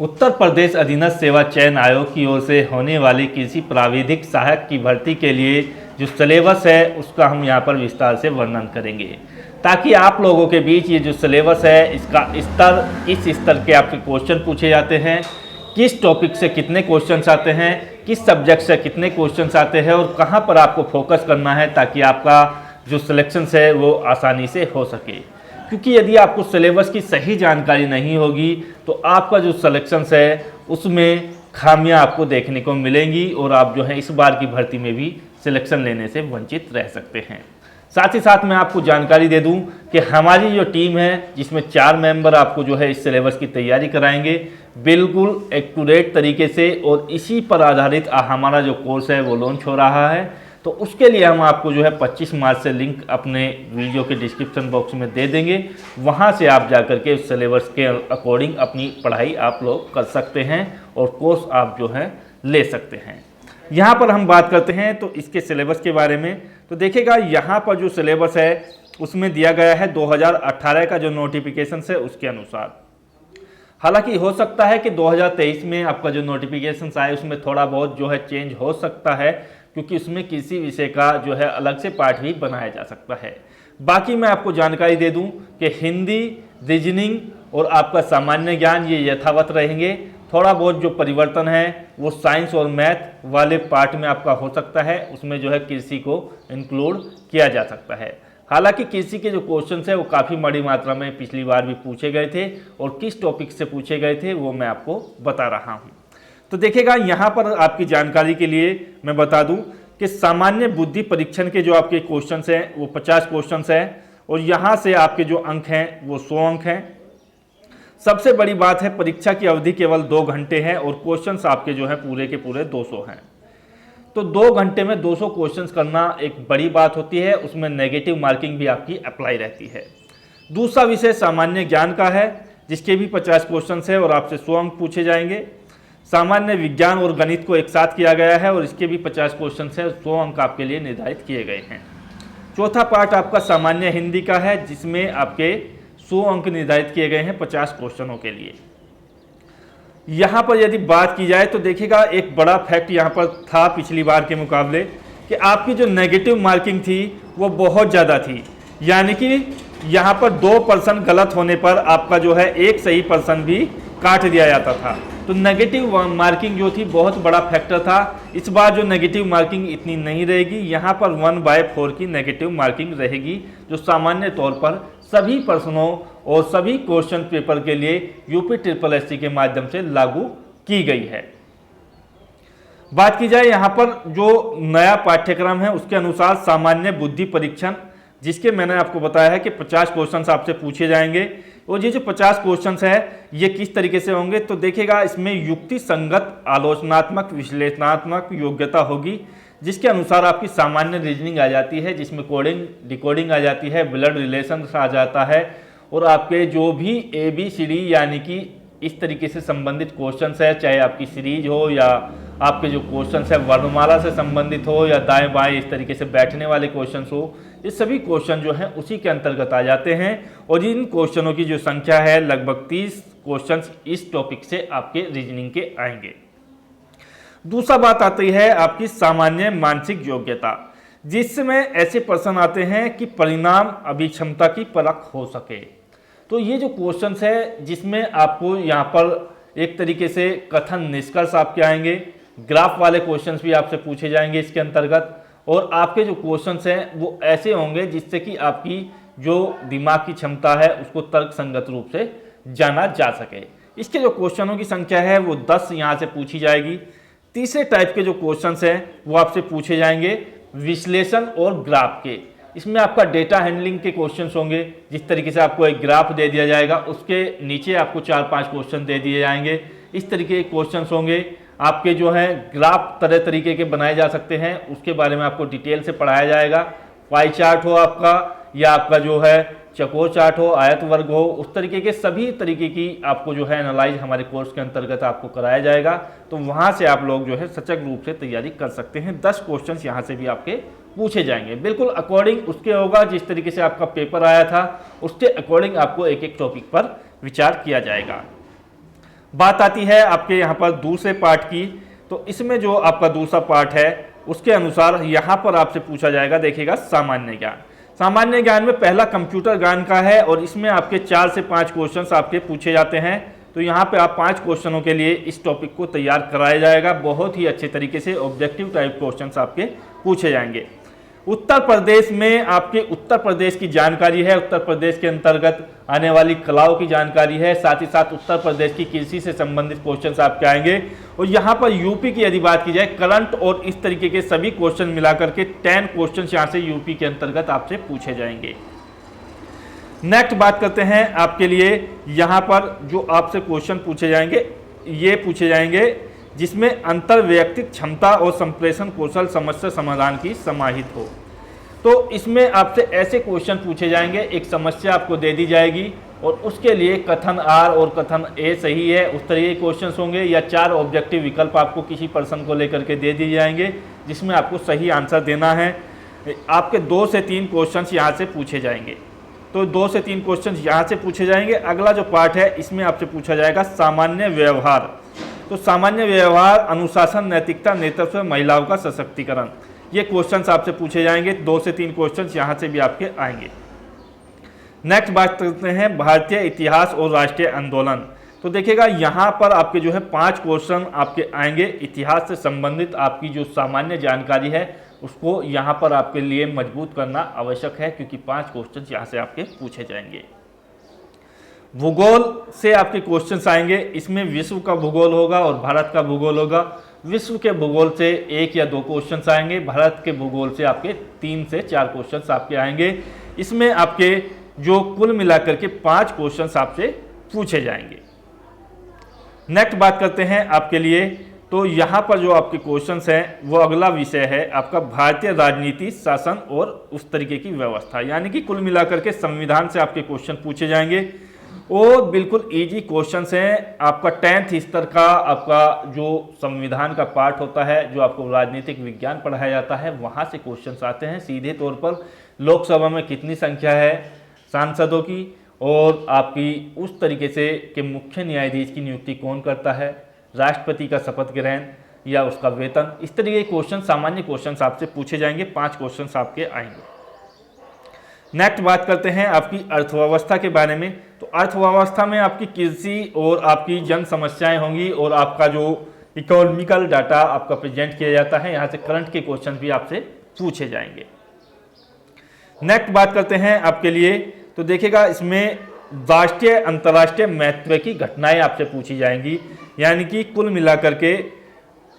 उत्तर प्रदेश अधीनस्थ सेवा चयन आयोग की ओर से होने वाली कृषि प्राविधिक सहायक की भर्ती के लिए जो सिलेबस है उसका हम यहाँ पर विस्तार से वर्णन करेंगे, ताकि आप लोगों के बीच ये जो सिलेबस है इसका स्तर, किस स्तर के आपके क्वेश्चन पूछे जाते हैं, किस टॉपिक से कितने क्वेश्चंस आते हैं, किस सब्जेक्ट से कितने क्वेश्चंस आते हैं और कहाँ पर आपको फोकस करना है, ताकि आपका जो सिलेक्शन है वो आसानी से हो सके। क्योंकि यदि आपको सिलेबस की सही जानकारी नहीं होगी तो आपका जो सिलेक्शन है उसमें खामियां आपको देखने को मिलेंगी और आप जो है इस बार की भर्ती में भी सिलेक्शन लेने से वंचित रह सकते हैं। साथ ही साथ मैं आपको जानकारी दे दूं कि हमारी जो टीम है जिसमें 4 मेंबर आपको जो है इस सिलेबस की तैयारी कराएंगे बिल्कुल एक्यूरेट तरीके से, और इसी पर आधारित हमारा जो कोर्स है वो लॉन्च हो रहा है। तो उसके लिए हम आपको जो है 25 मार्च से लिंक अपने वीडियो के डिस्क्रिप्शन बॉक्स में दे देंगे। वहां से आप जाकर के उस सिलेबस के अकॉर्डिंग अपनी पढ़ाई आप लोग कर सकते हैं और कोर्स आप जो है ले सकते हैं। यहाँ पर हम बात करते हैं तो इसके सिलेबस के बारे में। तो देखिएगा यहाँ पर जो सिलेबस है उसमें दिया गया है 2018 का जो नोटिफिकेशन है उसके अनुसार। हालांकि हो सकता है कि 2023 में आपका जो नोटिफिकेशन आए उसमें थोड़ा बहुत जो है चेंज हो सकता है, क्योंकि उसमें किसी विषय का जो है अलग से पाठ भी बनाया जा सकता है। बाकी मैं आपको जानकारी दे दूं कि हिंदी, रीजनिंग और आपका सामान्य ज्ञान ये यथावत रहेंगे। थोड़ा बहुत जो परिवर्तन है वो साइंस और मैथ वाले पार्ट में आपका हो सकता है, उसमें जो है कृषि को इंक्लूड किया जा सकता है। हालांकि कृषि के जो क्वेश्चन है वो काफ़ी बड़ी मात्रा में पिछली बार भी पूछे गए थे और किस टॉपिक से पूछे गए थे वो मैं आपको बता रहा हूँ। तो देखिएगा यहाँ पर आपकी जानकारी के लिए मैं बता दूं कि सामान्य बुद्धि परीक्षण के जो आपके क्वेश्चंस हैं वो 50 क्वेश्चंस हैं और यहाँ से आपके जो अंक हैं वो 100 अंक हैं। सबसे बड़ी बात है परीक्षा की अवधि केवल 2 घंटे है और क्वेश्चंस आपके जो है पूरे के पूरे 200 हैं। तो 2 घंटे में 200 क्वेश्चंस करना एक बड़ी बात होती है, उसमें नेगेटिव मार्किंग भी आपकी अप्लाई रहती है। दूसरा विषय सामान्य ज्ञान का है जिसके भी 50 क्वेश्चंस है और आपसे 100 अंक पूछे जाएंगे। सामान्य विज्ञान और गणित को एक साथ किया गया है और इसके भी 50 क्वेश्चन है, 100 अंक आपके लिए निर्धारित किए गए हैं। चौथा पार्ट आपका सामान्य हिंदी का है जिसमें आपके 100 अंक निर्धारित किए गए हैं 50 क्वेश्चनों के लिए। यहाँ पर यदि बात की जाए तो देखिएगा एक बड़ा फैक्ट यहाँ पर था पिछली बार के मुकाबले कि आपकी जो नेगेटिव मार्किंग थी वो बहुत ज़्यादा थी, यानी कि यहाँ पर 2% गलत होने पर आपका जो है एक सही पर्सन भी काट दिया जाता था। तो नेगेटिव मार्किंग जो थी बहुत बड़ा फैक्टर था। इस बार जो नेगेटिव मार्किंग इतनी नहीं रहेगी, यहाँ पर 1/4 की नेगेटिव मार्किंग रहेगी, जो सामान्य तौर पर सभी प्रश्नों और सभी क्वेश्चन पेपर के लिए यूपी SSSC के माध्यम से लागू की गई है। बात की जाए यहाँ पर जो नया पाठ्यक्रम है उसके अनुसार सामान्य बुद्धि परीक्षण, जिसके मैंने आपको बताया है कि 50 क्वेश्चंस आपसे पूछे जाएंगे और ये जो 50 क्वेश्चंस है ये किस तरीके से होंगे तो देखिएगा इसमें युक्ति संगत, आलोचनात्मक, विश्लेषणात्मक योग्यता होगी, जिसके अनुसार आपकी सामान्य रीजनिंग आ जाती है, जिसमें कोडिंग डिकोडिंग आ जाती है, ब्लड रिलेशन आ जाता है और आपके जो भी ABCD यानी कि इस तरीके से संबंधित क्वेश्चंस है, चाहे आपकी सीरीज हो या आपके जो क्वेश्चंस है वर्णमाला से संबंधित हो या दाएं बाएं इस तरीके से बैठने वाले क्वेश्चंस हो, ये सभी क्वेश्चन जो हैं उसी के अंतर्गत आ जाते हैं और इन क्वेश्चनों की जो संख्या है लगभग 30 क्वेश्चंस इस टॉपिक से आपके रीजनिंग के आएंगे। दूसरा बात आती है आपकी सामान्य मानसिक योग्यता, जिसमें ऐसे प्रश्न आते हैं कि परिणाम अभिक्षमता की परख हो सके। तो ये जो क्वेश्चंस है जिसमें आपको यहाँ पर एक तरीके से कथन निष्कर्ष आपके आएंगे, ग्राफ वाले क्वेश्चंस भी आपसे पूछे जाएंगे इसके अंतर्गत, और आपके जो क्वेश्चंस हैं वो ऐसे होंगे जिससे कि आपकी जो दिमाग की क्षमता है उसको तर्क संगत रूप से जाना जा सके। इसके जो क्वेश्चनों की संख्या है वो 10 यहाँ से पूछी जाएगी। तीसरे टाइप के जो क्वेश्चंस हैं वो आपसे पूछे जाएंगे विश्लेषण और ग्राफ के। इसमें आपका डेटा हैंडलिंग के क्वेश्चंस होंगे, जिस तरीके से आपको एक ग्राफ दे दिया जाएगा उसके नीचे आपको 4-5 क्वेश्चन दे दिए जाएंगे, इस तरीके के क्वेश्चंस होंगे। आपके जो है ग्राफ तरह तरीके के बनाए जा सकते हैं, उसके बारे में आपको डिटेल से पढ़ाया जाएगा। पाई चार्ट हो आपका या आपका जो है चकोर चार्ट हो, आयत वर्ग हो, उस तरीके के सभी तरीके की आपको जो है एनालाइज हमारे कोर्स के अंतर्गत आपको कराया जाएगा। तो वहाँ से आप लोग जो है सचक रूप से तैयारी कर सकते हैं। 10 क्वेश्चंस यहाँ से भी आपके पूछे जाएंगे, बिल्कुल अकॉर्डिंग उसके होगा जिस तरीके से आपका पेपर आया था उसके अकॉर्डिंग आपको एक एक टॉपिक पर विचार किया जाएगा। बात आती है आपके यहाँ पर दूसरे पार्ट की, तो इसमें जो आपका दूसरा पार्ट है उसके अनुसार यहाँ पर आपसे पूछा जाएगा, देखिएगा सामान्य ज्ञान। सामान्य ज्ञान में पहला कंप्यूटर ज्ञान का है और इसमें आपके 4 से 5 क्वेश्चंस आपके पूछे जाते हैं। तो यहाँ पे आप 5 क्वेश्चनों के लिए इस टॉपिक को तैयार कराया जाएगा। बहुत ही अच्छे तरीके से ऑब्जेक्टिव टाइप क्वेश्चंस आपके पूछे जाएंगे। उत्तर प्रदेश में आपके उत्तर प्रदेश की जानकारी है, उत्तर प्रदेश के अंतर्गत आने वाली कलाओं की जानकारी है, साथ ही साथ उत्तर प्रदेश की कृषि से संबंधित क्वेश्चंस आपके आएंगे। और यहाँ पर यूपी की यदि बात की जाए, करंट और इस तरीके के सभी क्वेश्चन मिलाकर के 10 क्वेश्चंस यहाँ से यूपी के अंतर्गत आपसे पूछे जाएंगे। नेक्स्ट बात करते हैं आपके लिए, यहाँ पर जो आपसे क्वेश्चन पूछे जाएंगे ये पूछे जाएंगे जिसमें अंतर वैयक्तिक क्षमता और संप्रेषण कौशल समस्या समाधान की समाहित हो। तो इसमें आपसे ऐसे क्वेश्चन पूछे जाएंगे, एक समस्या आपको दे दी जाएगी और उसके लिए कथन आर और कथन ए सही है उस तरह के क्वेश्चंस होंगे, या 4 ऑब्जेक्टिव विकल्प आपको किसी पर्सन को लेकर के दे दिए जाएंगे जिसमें आपको सही आंसर देना है। आपके 2 से 3 क्वेश्चंस यहाँ से पूछे जाएंगे। तो 2 से 3 क्वेश्चंस यहाँ से पूछे जाएंगे। अगला जो पार्ट है इसमें आपसे पूछा जाएगा सामान्य व्यवहार। तो सामान्य व्यवहार, अनुशासन, नैतिकता, नेतृत्व, महिलाओं का सशक्तिकरण, ये क्वेश्चंस आपसे पूछे जाएंगे। 2 से 3 क्वेश्चंस यहाँ से भी आपके आएंगे। नेक्स्ट बात करते हैं भारतीय इतिहास और राष्ट्रीय आंदोलन। तो देखिएगा यहाँ पर आपके जो है 5 क्वेश्चन आपके आएंगे। इतिहास से संबंधित आपकी जो सामान्य जानकारी है उसको यहाँ पर आपके लिए मजबूत करना आवश्यक है, क्योंकि 5 क्वेश्चन यहाँ से आपके पूछे जाएंगे। भूगोल से आपके क्वेश्चंस आएंगे। इसमें विश्व का भूगोल होगा और भारत का भूगोल होगा। विश्व के भूगोल से 1 या 2 क्वेश्चंस आएंगे, भारत के भूगोल से आपके 3 से 4 क्वेश्चंस आपके आएंगे। इसमें आपके जो कुल मिलाकर के 5 क्वेश्चंस आपसे पूछे जाएंगे। नेक्स्ट बात करते हैं आपके लिए, तो यहाँ पर जो आपके क्वेश्चंस हैं वो अगला विषय है आपका भारतीय राजनीति, शासन और उस तरीके की व्यवस्था, यानी कि कुल मिलाकर के संविधान से आपके क्वेश्चन पूछे जाएंगे और बिल्कुल इजी क्वेश्चंस हैं। आपका 10th स्तर का आपका जो संविधान का पार्ट होता है, जो आपको राजनीतिक विज्ञान पढ़ाया जाता है, वहाँ से क्वेश्चंस आते हैं सीधे तौर पर। लोकसभा में कितनी संख्या है सांसदों की, और आपकी उस तरीके से कि मुख्य न्यायाधीश की नियुक्ति कौन करता है, राष्ट्रपति का शपथ ग्रहण या उसका वेतन, इस तरीके के क्वेश्चन, सामान्य क्वेश्चन आपसे पूछे जाएंगे। 5 क्वेश्चन आपके आएंगे। नेक्स्ट बात करते हैं आपकी अर्थव्यवस्था के बारे में। तो अर्थव्यवस्था में आपकी कृषि और आपकी जन समस्याएं होंगी और आपका जो इकोनॉमिकल डाटा आपका प्रेजेंट किया जाता है, यहाँ से करंट के क्वेश्चन भी आपसे पूछे जाएंगे। नेक्स्ट बात करते हैं आपके लिए, तो देखिएगा इसमें राष्ट्रीय अंतर्राष्ट्रीय महत्व की घटनाएं आपसे पूछी जाएंगी, यानी कि कुल मिलाकर के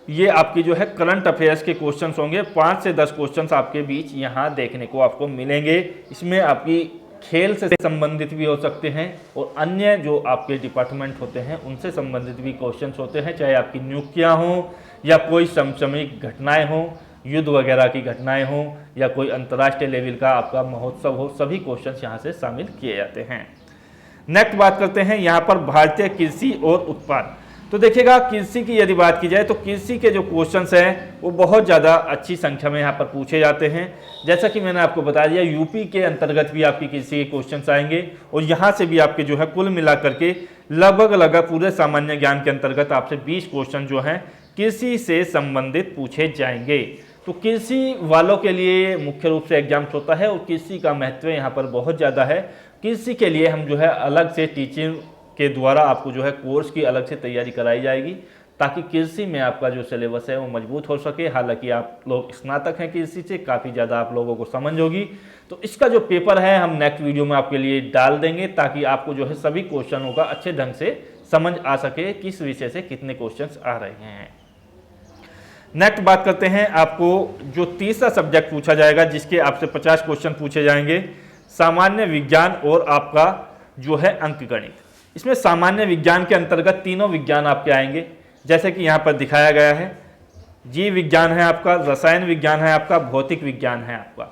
ये आपकी जो है करंट अफेयर्स के क्वेश्चंस होंगे। 5 से 10 क्वेश्चंस आपके बीच यहाँ देखने को आपको मिलेंगे। इसमें आपकी खेल से संबंधित भी हो सकते हैं और अन्य जो आपके डिपार्टमेंट होते हैं उनसे संबंधित भी क्वेश्चंस होते हैं, चाहे आपकी नियुक्तियाँ हों या कोई समसामयिक घटनाएं हों, युद्ध वगैरह की घटनाएं हों या कोई अंतर्राष्ट्रीय लेवल का आपका महोत्सव हो, सभी क्वेश्चंस यहाँ से शामिल किए जाते हैं। नेक्स्ट बात करते हैं यहाँ पर भारतीय कृषि और उत्पाद। तो देखिएगा कृषि की यदि बात की जाए तो कृषि के जो क्वेश्चंस हैं वो बहुत ज़्यादा अच्छी संख्या में यहाँ पर पूछे जाते हैं। जैसा कि मैंने आपको बता दिया, यूपी के अंतर्गत भी आपकी कृषि के क्वेश्चंस आएंगे और यहाँ से भी आपके जो है कुल मिलाकर के लगभग पूरे सामान्य ज्ञान के अंतर्गत आपसे 20 क्वेश्चन जो हैं कृषि से संबंधित पूछे जाएंगे। तो कृषि वालों के लिए मुख्य रूप से एग्जाम्स होता है और कृषि का महत्व यहाँ पर बहुत ज़्यादा है। कृषि के लिए हम जो है अलग से टीचिंग के द्वारा आपको जो है कोर्स की अलग से तैयारी कराई जाएगी, ताकि कृषि में आपका जो सिलेबस है वो मजबूत हो सके। हालांकि आप लोग स्नातक हैं कृषि से, काफ़ी ज़्यादा आप लोगों को समझ होगी। तो इसका जो पेपर है हम नेक्स्ट वीडियो में आपके लिए डाल देंगे, ताकि आपको जो है सभी क्वेश्चनों का अच्छे ढंग से समझ आ सके, किस विषय से कितने क्वेश्चन आ रहे हैं। नेक्स्ट बात करते हैं, आपको जो तीसरा सब्जेक्ट पूछा जाएगा जिसके आपसे 50 क्वेश्चन पूछे जाएंगे, सामान्य विज्ञान और आपका जो है अंकगणित। इसमें सामान्य विज्ञान के अंतर्गत तीनों विज्ञान आपके आएंगे, जैसे कि यहाँ पर दिखाया गया है। जीव विज्ञान है आपका, रसायन विज्ञान है आपका, भौतिक विज्ञान है आपका।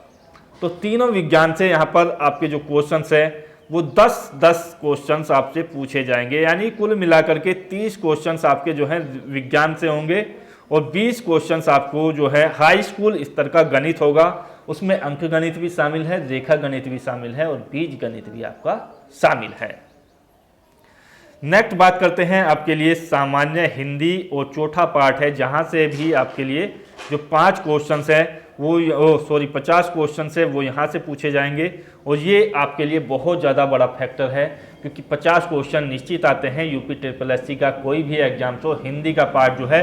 तो तीनों विज्ञान से यहाँ पर आपके जो क्वेश्चंस है वो 10-10 क्वेश्चंस आपसे पूछे जाएंगे, यानी कुल मिलाकर के 30 क्वेश्चंस आपके जो है विज्ञान से होंगे और 20 क्वेश्चंस आपको जो है हाई स्कूल स्तर का गणित होगा। उसमें अंक गणित भी शामिल है, रेखा गणित भी शामिल है और बीज गणित भी आपका शामिल है। नेक्स्ट बात करते हैं आपके लिए सामान्य हिंदी और चौथा पार्ट है, जहां से भी आपके लिए जो 5 क्वेश्चंस है वो 50 क्वेश्चंस है वो यहाँ से पूछे जाएंगे। और ये आपके लिए बहुत ज़्यादा बड़ा फैक्टर है, क्योंकि 50 क्वेश्चन निश्चित आते हैं। यूपी SSSC का कोई भी एग्जाम तो हिंदी का पार्ट जो है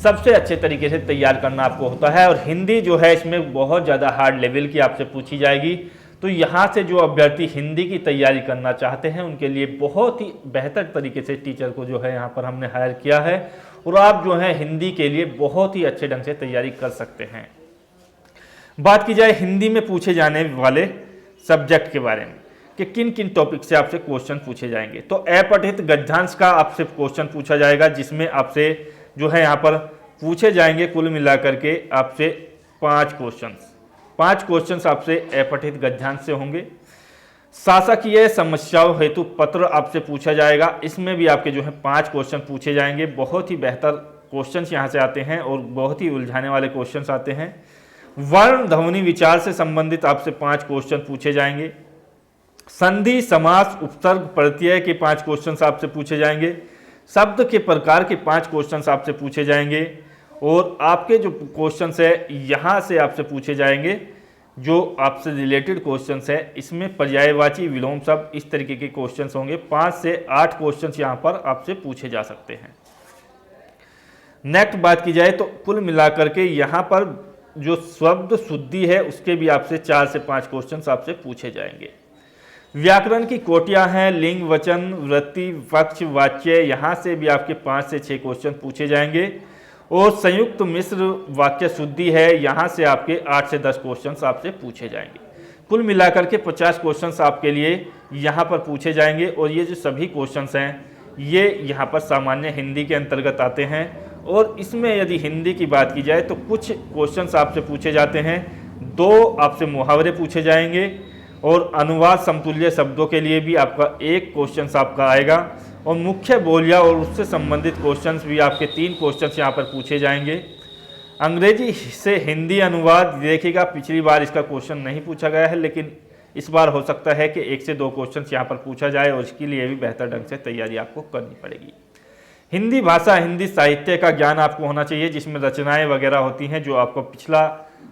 सबसे अच्छे तरीके से तैयार करना आपको होता है, और हिंदी जो है इसमें बहुत ज़्यादा हार्ड लेवल की आपसे पूछी जाएगी। तो यहाँ से जो अभ्यर्थी हिंदी की तैयारी करना चाहते हैं उनके लिए बहुत ही बेहतर तरीके से टीचर को जो है यहाँ पर हमने हायर किया है, और आप जो है हिंदी के लिए बहुत ही अच्छे ढंग से तैयारी कर सकते हैं। बात की जाए हिंदी में पूछे जाने वाले सब्जेक्ट के बारे में कि किन किन टॉपिक से आपसे क्वेश्चन पूछे जाएंगे, तो अपठित गद्यांश का आपसे क्वेश्चन पूछा जाएगा, जिसमें आपसे जो है यहाँ पर पूछे जाएंगे कुल मिलाकर के आपसे 5 क्वेश्चंस आपसे अपठित गद्यांश से होंगे। शासकीय समस्याओं हेतु पत्र आपसे पूछा जाएगा, इसमें भी आपके जो है 5 क्वेश्चन पूछे जाएंगे। बहुत ही बेहतर क्वेश्चंस यहाँ से आते हैं और बहुत ही उलझाने वाले क्वेश्चंस आते हैं। वर्ण ध्वनि विचार से संबंधित आपसे 5 क्वेश्चन पूछे जाएंगे। संधि समास उपसर्ग प्रत्यय के 5 क्वेश्चन आपसे पूछे जाएंगे। शब्द के प्रकार के 5 क्वेश्चन आपसे पूछे जाएंगे। और आपके जो क्वेश्चन है यहाँ से आपसे पूछे जाएंगे जो आपसे रिलेटेड क्वेश्चन है, इसमें पर्यायवाची विलोम शब्द इस तरीके के क्वेश्चन होंगे। 5 से 8 क्वेश्चन यहाँ पर आपसे पूछे जा सकते हैं। नेक्स्ट बात की जाए तो कुल मिलाकर के यहाँ पर जो शब्द शुद्धि है उसके भी आपसे 4 से 5 क्वेश्चन आपसे पूछे जाएंगे। व्याकरण की कोटियां हैं, लिंग, वचन, वृत्ति, पक्ष, वाच्य, यहाँ से भी आपके 5 से 6 क्वेश्चन पूछे जाएंगे। और संयुक्त मिश्र वाक्य शुद्धि है, यहाँ से आपके 8 से 10 क्वेश्चन आपसे पूछे जाएंगे। कुल मिलाकर के 50 क्वेश्चन आपके लिए यहाँ पर पूछे जाएंगे। और ये जो सभी क्वेश्चन हैं ये यहाँ पर सामान्य हिंदी के अंतर्गत आते हैं। और इसमें यदि हिंदी की बात की जाए तो कुछ क्वेश्चंस आपसे पूछे जाते हैं, 2 आपसे मुहावरे पूछे जाएंगे, और अनुवाद समतुल्य शब्दों के लिए भी आपका 1 क्वेश्चन आपका आएगा। और मुख्य बोलियां और उससे संबंधित क्वेश्चंस भी आपके 3 क्वेश्चंस यहाँ पर पूछे जाएंगे। अंग्रेजी से हिंदी अनुवाद देखिएगा, पिछली बार इसका क्वेश्चन नहीं पूछा गया है, लेकिन इस बार हो सकता है कि 1 से 2 क्वेश्चन यहाँ पर पूछा जाए, और इसके लिए भी बेहतर ढंग से तैयारी आपको करनी पड़ेगी। हिंदी भाषा, हिंदी साहित्य का ज्ञान आपको होना चाहिए, जिसमें रचनाएं वगैरह होती हैं, जो आपको पिछला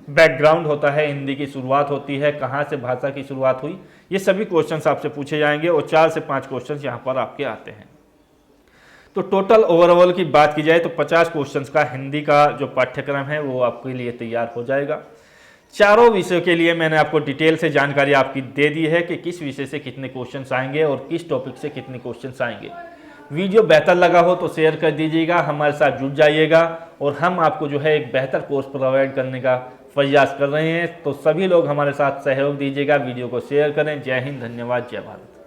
बैकग्राउंड होता है, हिंदी की शुरुआत होती है, कहाँ से भाषा की शुरुआत हुई, ये सभी क्वेश्चंस आपसे पूछे जाएंगे। और 4 से 5 क्वेश्चंस यहाँ पर आपके आते हैं। तो टोटल ओवरऑल की बात की जाए तो 50 क्वेश्चंस का हिंदी का जो पाठ्यक्रम है वो आपके लिए तैयार हो जाएगा। चारों विषयों के लिए मैंने आपको डिटेल से जानकारी आपकी दे दी है कि किस विषय से कितने क्वेश्चंस आएंगे और किस टॉपिक से कितने क्वेश्चंस आएंगे। वीडियो बेहतर लगा हो तो शेयर कर दीजिएगा, हमारे साथ जुड़ जाइएगा, और हम आपको जो है एक बेहतर कोर्स प्रोवाइड करने का प्रयास कर रहे हैं। तो सभी लोग हमारे साथ सहयोग दीजिएगा, वीडियो को शेयर करें। जय हिंद, धन्यवाद, जय भारत।